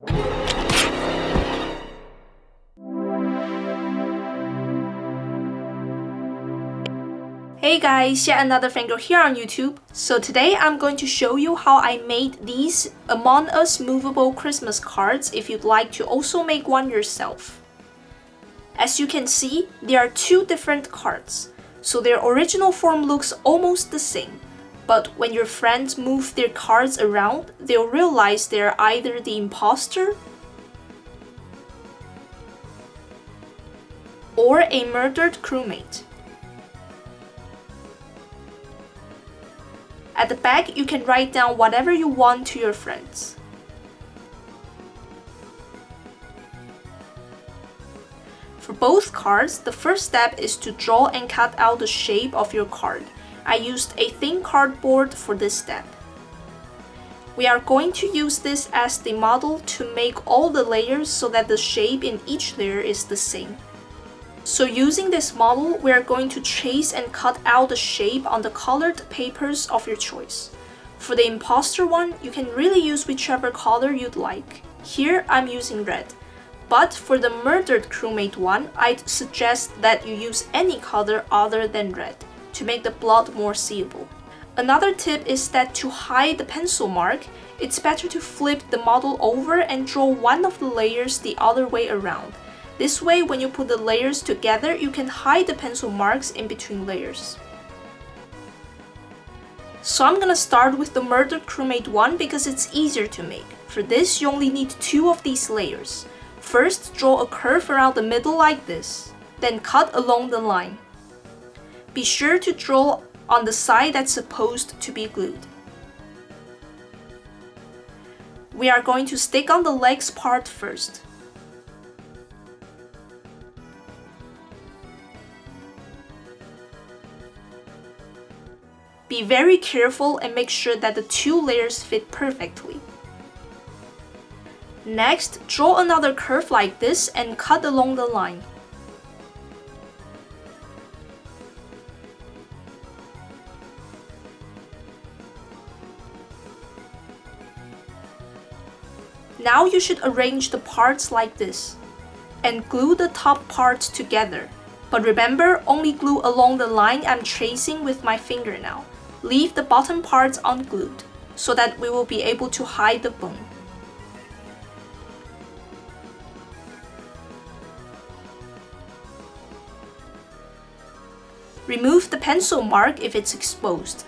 Hey guys, yet another Fangirl here on YouTube. So today I'm going to show you how I made these Among Us movable Christmas cards if you'd like to also make one yourself. As you can see, there are two different cards, so their original form looks almost the same. But when your friends move their cards around, they'll realize they're either the imposter or a murdered crewmate. At the back, you can write down whatever you want to your friends. For both cards, the first step is to draw and cut out the shape of your card. I used a thin cardboard for this step. We are going to use this as the model to make all the layers so that the shape in each layer is the same. So using this model, we are going to trace and cut out the shape on the colored papers of your choice. For the imposter one, you can really use whichever color you'd like. Here, I'm using red. But for the murdered crewmate one, I'd suggest that you use any color other than red to make the blood more seeable. Another tip is that to hide the pencil mark, it's better to flip the model over and draw one of the layers the other way around. This way, when you put the layers together, you can hide the pencil marks in between layers. So I'm gonna start with the murdered crewmate one because it's easier to make. For this, you only need two of these layers. First, draw a curve around the middle like this, then cut along the line. Be sure to draw on the side that's supposed to be glued. We are going to stick on the legs part first. Be very careful and make sure that the two layers fit perfectly. Next, draw another curve like this and cut along the line. Now you should arrange the parts like this and glue the top parts together. But remember, only glue along the line I'm tracing with my finger now. Leave the bottom parts unglued so that we will be able to hide the bone. Remove the pencil mark if it's exposed.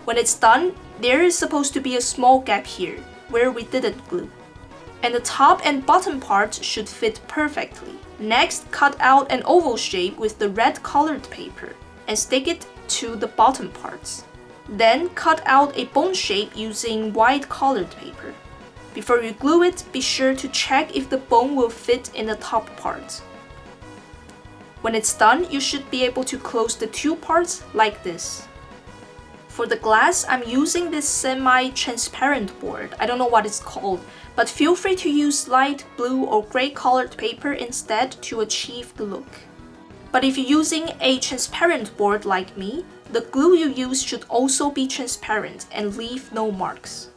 When it's done, there is supposed to be a small gap here where we didn't glue. And the top and bottom parts should fit perfectly. Next, cut out an oval shape with the red colored paper and stick it to the bottom parts. Then cut out a bone shape using white colored paper. Before you glue it, be sure to check if the bone will fit in the top part. When it's done, you should be able to close the two parts like this. For the glass, I'm using this semi-transparent board. I don't know what it's called, but feel free to use light blue or gray colored paper instead to achieve the look. But if you're using a transparent board like me, the glue you use should also be transparent and leave no marks.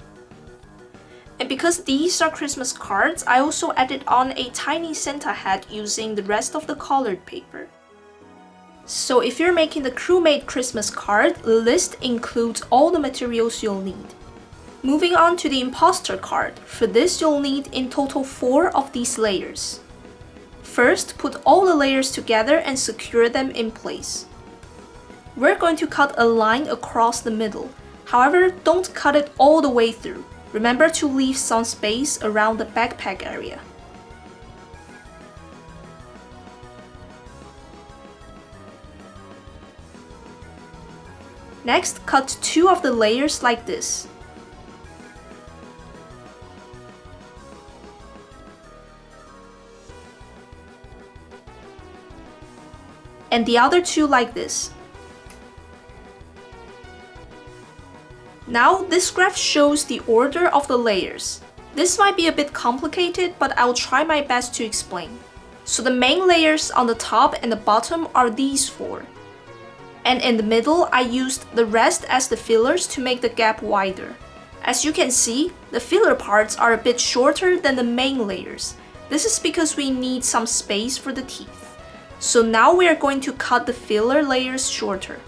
And because these are Christmas cards, I also added on a tiny Santa hat using the rest of the colored paper. So if you're making the crewmate Christmas card, the list includes all the materials you'll need. Moving on to the imposter card. For this, you'll need in total 4 of these layers. First, put all the layers together and secure them in place. We're going to cut a line across the middle. However, don't cut it all the way through. Remember to leave some space around the backpack area. Next, cut 2 of the layers like this. And the other 2 like this. Now, this graph shows the order of the layers. This might be a bit complicated, but I'll try my best to explain. So the main layers on the top and the bottom are these 4. And in the middle, I used the rest as the fillers to make the gap wider. As you can see, the filler parts are a bit shorter than the main layers. This is because we need some space for the teeth. So now we are going to cut the filler layers shorter.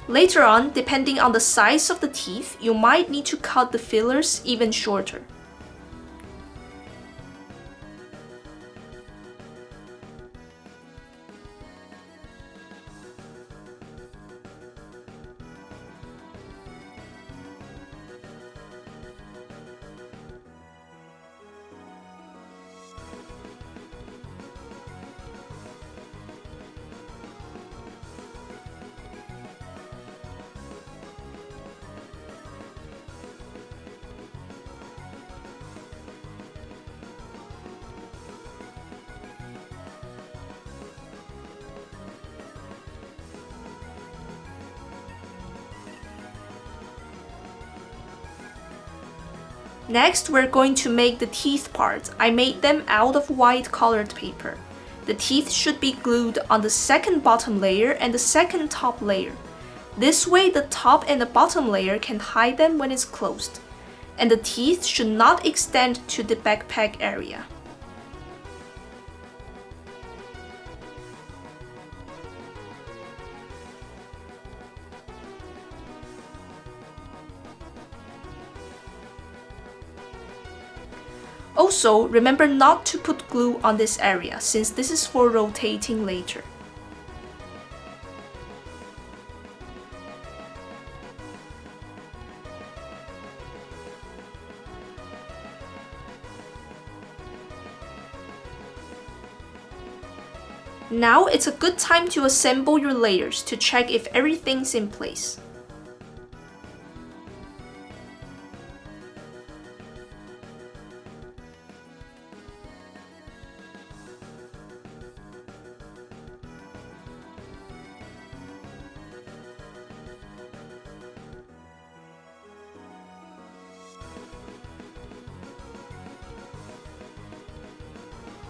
Later on, depending on the size of the teeth, you might need to cut the fillers even shorter. Next, we're going to make the teeth part. I made them out of white colored paper. The teeth should be glued on the second bottom layer and the second top layer. This way, the top and the bottom layer can hide them when it's closed. And the teeth should not extend to the backpack area. Also, remember not to put glue on this area, since this is for rotating later. Now it's a good time to assemble your layers to check if everything's in place.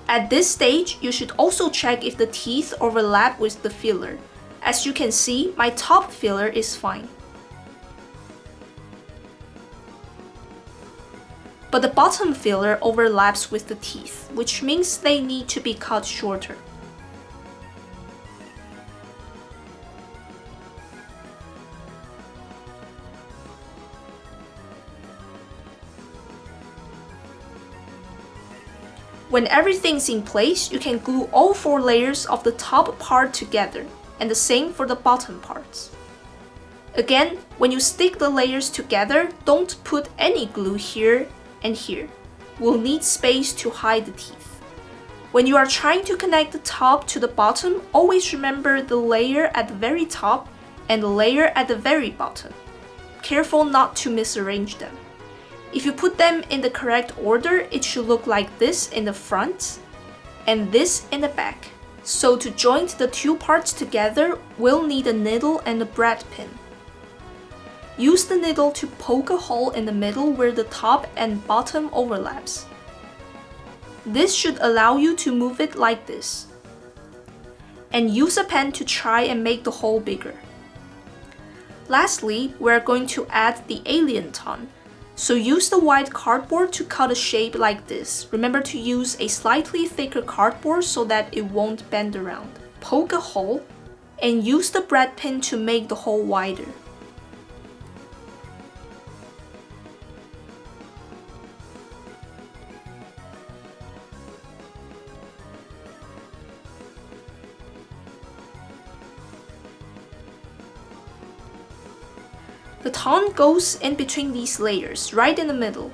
At this stage, you should also check if the teeth overlap with the filler. As you can see, my top filler is fine. But the bottom filler overlaps with the teeth, which means they need to be cut shorter. When everything's in place, you can glue all 4 layers of the top part together, and the same for the bottom parts. Again, when you stick the layers together, don't put any glue here and here. We'll need space to hide the teeth. When you are trying to connect the top to the bottom, always remember the layer at the very top and the layer at the very bottom. Careful not to misarrange them. If you put them in the correct order, it should look like this in the front and this in the back. So to join the 2 parts together, we'll need a needle and a brad pin. Use the needle to poke a hole in the middle where the top and bottom overlaps. This should allow you to move it like this. And use a pen to try and make the hole bigger. Lastly, we're going to add the alien tongue. So use the white cardboard to cut a shape like this. Remember to use a slightly thicker cardboard so that it won't bend around. Poke a hole and use the brad pin to make the hole wider. The tongue goes in between these layers, right in the middle.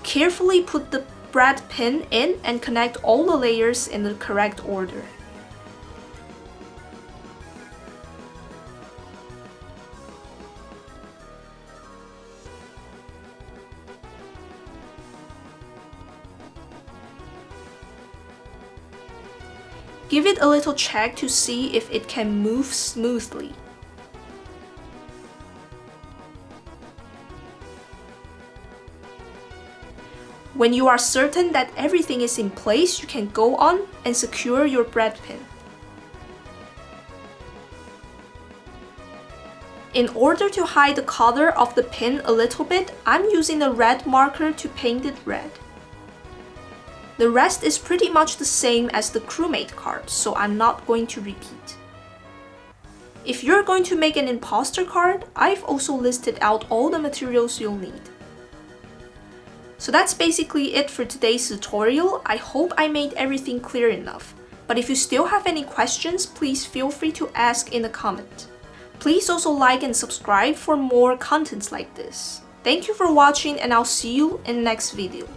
Carefully put the brad pin in and connect all the layers in the correct order. Give it a little check to see if it can move smoothly. When you are certain that everything is in place, you can go on and secure your brad pin. In order to hide the color of the pin a little bit, I'm using a red marker to paint it red. The rest is pretty much the same as the crewmate card, so I'm not going to repeat. If you're going to make an imposter card, I've also listed out all the materials you'll need. So that's basically it for today's tutorial. I hope I made everything clear enough. But if you still have any questions, please feel free to ask in the comment. Please also like and subscribe for more contents like this. Thank you for watching, and I'll see you in the next video.